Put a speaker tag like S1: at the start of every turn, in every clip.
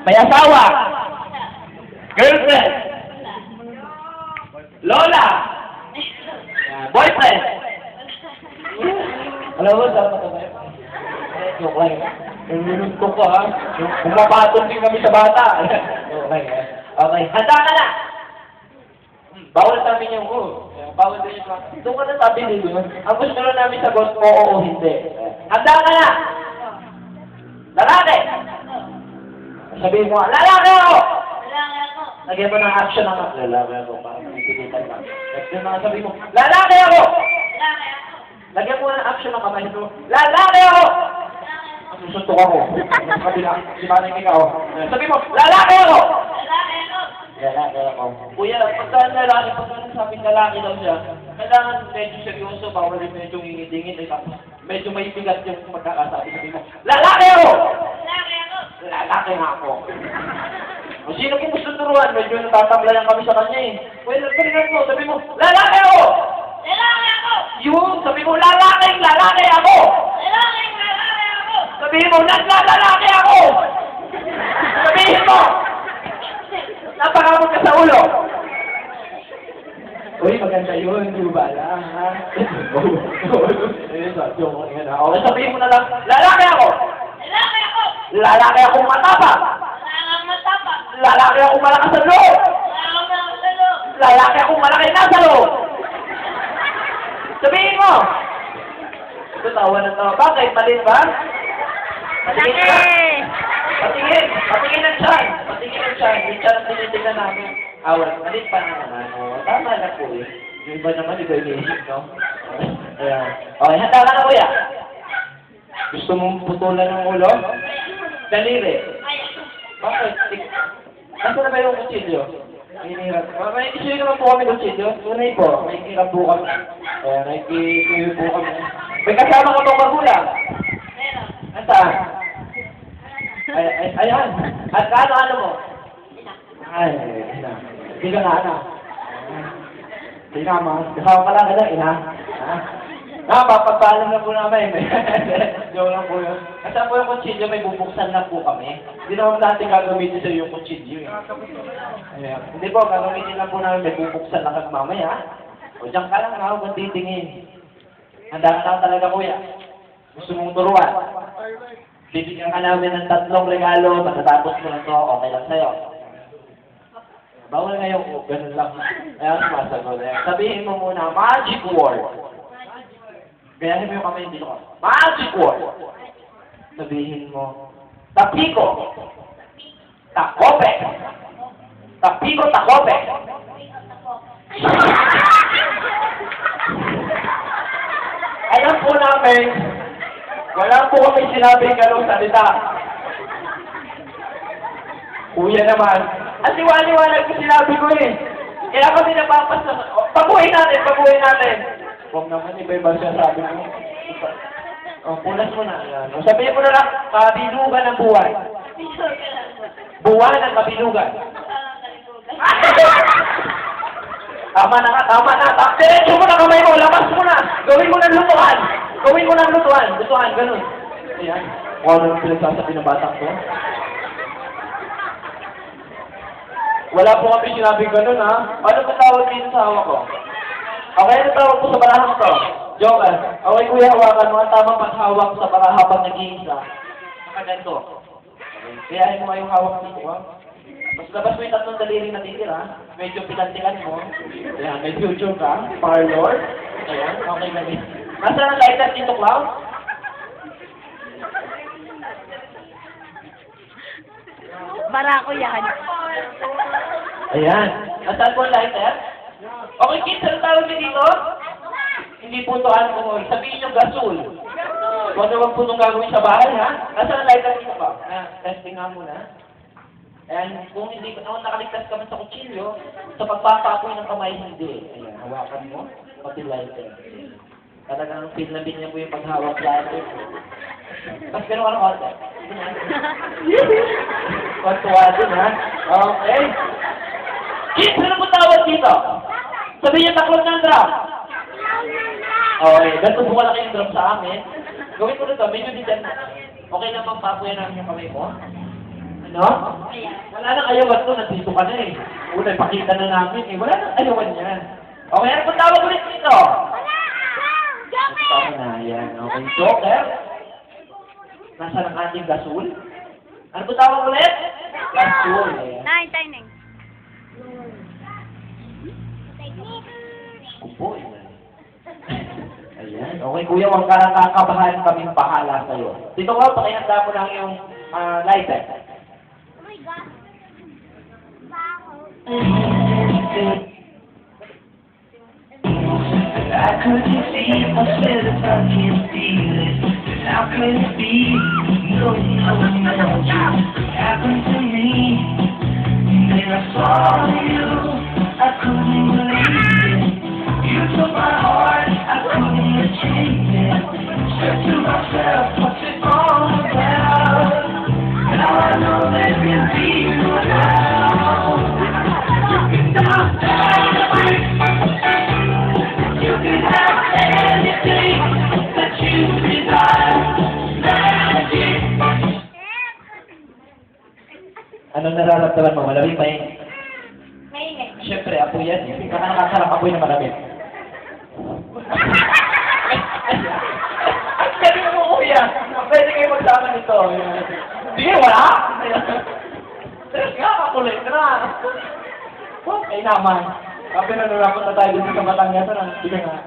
S1: May asawa. Girlfriend. Lola. Boyfriend. Alam mo, sarap na tayo. Joke lang. Niluntok ko ha. Pumapatong din kami sa bata. Okay. Okay. Handa ka na. Bawal sa amin yung bawal din yung doon ka na sabi nito. Ang gusto na namin sagot, oo o hindi. Handa ka na. Lalaki. Sabihin mo, lalaki ako.
S2: Lalaki ako.
S1: Lagyan mo ng action ng lalaki ako para magpipilitan ka. Sabihin mo, lalaki ako.
S2: Lalaki ako.
S1: Lagyan mo ng action ng kamay mo. Lalaki ako. Susuntok ako. Kabila, si Manang ikaw. Sabihin mo, lalaki ako.
S2: Lalaki ako.
S1: Lalaki ako. Kuya, pagka nasabing lalaki daw siya, kailangan medyo seryoso, bawal rin medyo ngingidingin, tapos medyo may bigat yung magkakasabi. Sabihin mo, lalaki ako.
S2: Lalaki ako.
S1: Lalaki nga ako. O sino kung gusto turuan, medyo natatablayan kami sa kanya eh. Well, palingan mo, sabi mo, lalaki ako!
S2: Lalaki ako.
S1: Yun, sabi mo, lalaki ako!
S2: Lalaki ako.
S1: Sabihin mo, naglalaki ako! Sabihin mo! Napakamot ka sa ulo! Uy, maganda yun, di ba lang, ha? Okay, sabihin mo na lang, lalaki ako!
S2: Lalaki ako.
S1: Lalaki akong matapang!
S2: Lalaki matapang.
S1: Lalaki akong malakas sa loob!
S2: Lalaki matalo.
S1: Lalaki akong malaki nasa loob! Sabihin mo! Ito, tawa na tawa. Bakit? Maliit ba? Patingin ka? Patingin! Patingin ang tiyan! Patingin ang tiyan! Yung tiyan ang tinitignan namin. Awan, maliit pa naman. O, tama na po eh. Yung iba naman, iba iniisip, no? Ayan. Okay, handa ka na kuya. Gusto mong putulan ng ulo? Daliri. Bakit? Nasaan na ba yung kutsilyo? Hinihirap. May isuyo naman po kami kutsilyo. Tunay po. May hirap po kami. Ayan, may isuyo po kami. May kasama ka bang magulang?
S2: Meron.
S1: Nasaan? Ayan. At ano mo? Ay, ina. Hindi ka na, ana. Ina, ma. Kasama ka lang, ina. Papagpaalam na po namin. Joke lang po yun. Kasi po yung kutsilyo, may bubuksan lang po kami. Hindi naman natin gagamitin sa yung kutsilyo. Ayan. Hindi po, gagamitin lang po namin, may bubuksan lang kami mamaya. O dyan ka lang, huwag titingin. Handa ka lang talaga, kuya. Gusto mong turuan. Bibigyan ka namin ng 3 regalo, pagkatapos mo na to, okay lang sa'yo. Bawal ngayon po, ganun lang. Ayan, sumasagot. Sabihin mo muna, magic word. Gayahin mo yung kamay dito ko. Magic word. Sabihin mo, tapiko. Takope. Tapiko, takope. Alam po namin, wala po kami sinabing ganong salita. Kuya naman, at liwanag ko sinabi ko eh. Kaya kami napapasa. Pabuhin natin. Huwag naman iba-iba siya sabi mo. Punas mo na. O, sabihin mo na lang, kabilugan ng buwan. Buwan ng kabilugan. Tama na. Diretso mo na kamay mo, labas mo na. Gawin mo ng lutuan. Lutuan, ganun. Ayan. Kung ano yung pinagsasabi ng batang ko. Wala po kami sinabing ganun, ha? Ano ba tawag dito sa hawak ko? Okay, ano tawag po sa barahang to? Joker. Okay, kuya, hawakan mo ang tamang paghawak sa baraha habang nag-iisa. Nakaganto. Kayahin mo yung hawak dito, ha? Mas labas mo yung 3 daliri na titira. Medyo pinantikan mo. Ayan, may future ka. Parlor. Ayan, okay na rin. Nasaan ang lighter dito, Cloud?
S2: Barako yan.
S1: Ayan. Nasaan po ang lighter? Okay, kids, ano tawag niyo dito? Hindi po ito alcohol. Sabihin niyo gasol. Kung ano po itong gagawin sa bahay, ha? Nasaan ang lighter dito ba? Testing nga muna. Ayan, kung hindi kung nakaligtas ka man sa kutsilyo, sa pagpapapoy ng kamay, hindi. Ayan, hawakan mo, pati lighter. Talagang feel na niya po yung paghawak lighter. Mas ganun ka ng order. Kontuwa din, ha? Okay. Kids, ano po tawag dito? Sabihin niyo taklog ng drum. Okay, ganito po kalaki yung drum sa amin. Gawin ko na ito, medyo dito. Okay na bang papuyan namin yung kamay mo? No? Wala nang ayawan to, nandito ka na eh. Una, ipakita na namin eh. Wala nang ayawan yan. Okay, ano kung tawag ulit dito? Tama na, yan. Okay, Joker. Nasaan ang ating gasol? Ano kung tawag ulit? Gasol. Ayan.
S2: Timing.
S1: Kupo, yan. Ayan. Okay, kuya, huwag ka nakakabahan kaming bahala sa'yo. Dito ka, pakihanda mo lang yung lighter.
S2: Oh my God.
S3: I couldn't see myself if I can't feel it. How could it be? No, no, no. It happened to me. Then I saw you. I couldn't believe it. You took my heart. I couldn't change it. Said to myself, what's it all about? Now I know there can be no doubt. You can stop that. You can have anything that you desire. Magic.
S1: Anong nararamdaman mo? Malamig pa eh.
S2: Mainit.
S1: Siyempre, apoy yan. Hindi ka nakasarap apoy na malamig. Ang galing mo, kuya. Pwede kayo magsama nito. Sige, wala. Tres nga, kakulit na. Okay naman. Kapag nanulapot na tayo dito sa Batangas, sige nga.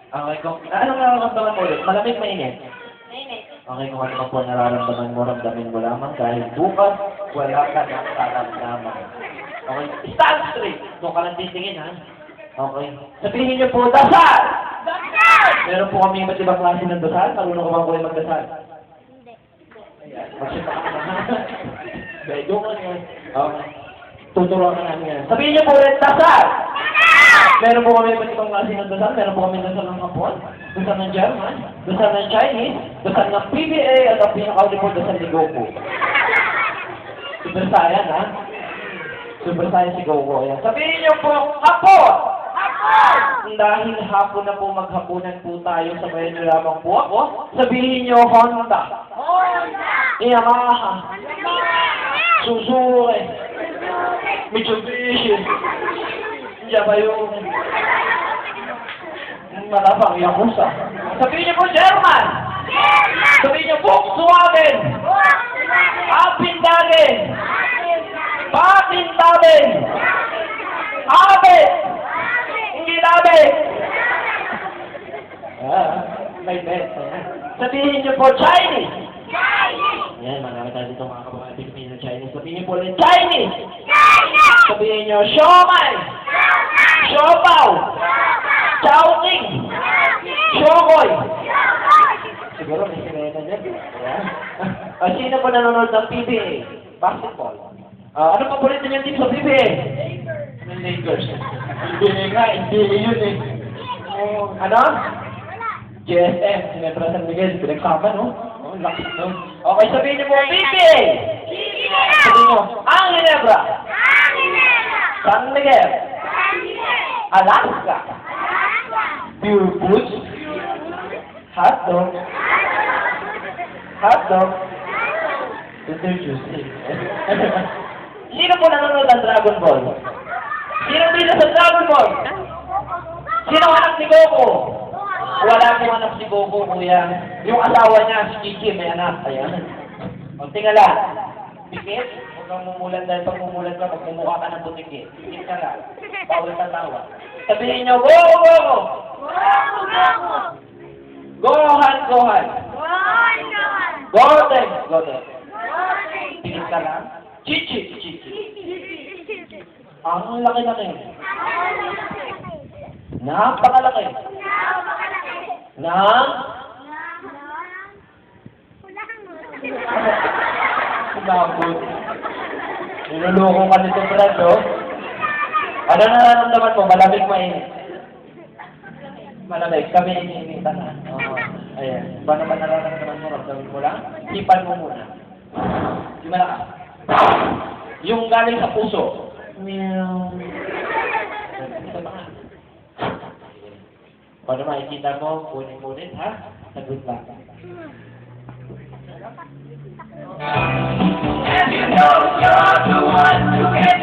S1: Okay, anong nararamdaman mo ulit? Malamig, mainit?
S2: Mainit.
S1: Okay, kung ano po nararamdaman mo, ramdamin mo lamang dahil bukas, wala ka na taramdaman. Okay, stand straight. Doon ka lang titingin, ha? Okay. Sabihin niyo po, dasal!
S2: Dasal!
S1: Meron po kami iba't ibang klase ng dasal. Marunong ka bang kuya magdasal?
S2: Hindi.
S1: Ayan, magsita ka na. Bedo ka niya. Okay. Tuturuan ka namin yan. Sabihin niyo po ulit, dasal! Meron po kami iba't ibang klase ng dasal. Meron po kami dasal ng Hapon, dasal ng German, dasal ng Chinese, dasal ng PBA, at ang pinakauli po dasal ni Goku. Super Saiyan, ha? Super Saiyan si Goku. Ayan. Sabihin niyo po, Hapon! Hapon! Dahil hapon na po maghapunan po tayo, sabayan niyo lamang po ako. Sabihin niyo, Honda.
S2: Honda!
S1: Yamaha. Suzuki. Mitsubishi. Diyan ba yung malapang Yakuza? Sabihin niyo po, German! Sabihin niyo, Volkswagen! Apindagen! Pakintagen! Abe! Hindi nabe! May bet. Sabihin niyo po, Chinese! Yan, marami tayo dito mga kababayan Pilipino Chinese. Sabihin niyo po ulit, Chinese! Sabihin niyo, Siomai! Siopaw! Chowking! Shokoy! Siguro may sineta dyan. Ayan. Sino po nanonood ng PBA? Basketball. Ano pa ulit yung team sa PBA? Ng Lakers. Hindi nga, hindi yun eh. Ano? GSM, sinebra San Miguel, pinagsama, no? Laki, no? Okay, sabihin niyo po, PBA! Sabihin niyo, ang Ginebra! San Miguel! Alaska! Pure Foods! Hotdog! Hotdog! Tender juicy. Sino po nanonood ng Dragon Ball? Sino dito sa Dragon Ball? Sino anak ni Goku? Wala pong anak si Goku, kuya. Yung asawa niya, si Kiki, may anak. Ayan. O, tingala. Pikit? Huwag kang mumulan dahil pag mumulan ka, pag mumukha ka ng butiki. Pikit ka lang. Bawal ka tawa. Sabihin niyo, Goku, Goku! Gohan, Gohan! Goten, Goten! Pikit ka lang. Chichi, Chichi! Ang laki-laki. Napakalaki. Sinabot. Niluloko ka nito, Brad, oh. Ano nararamdaman mo? Malamig, mainit? Malamig. Kami iniinitan na. Ayan. Paano ba nararamdaman mo? Ramdaman mo lang? Hipan mo muna. Yung malakas. Yung galing sa puso. Meow. Ito ba nga? Paano makikita mo? Kunin-kunin, ha? Sagot lang.
S3: And you know you're the one who gets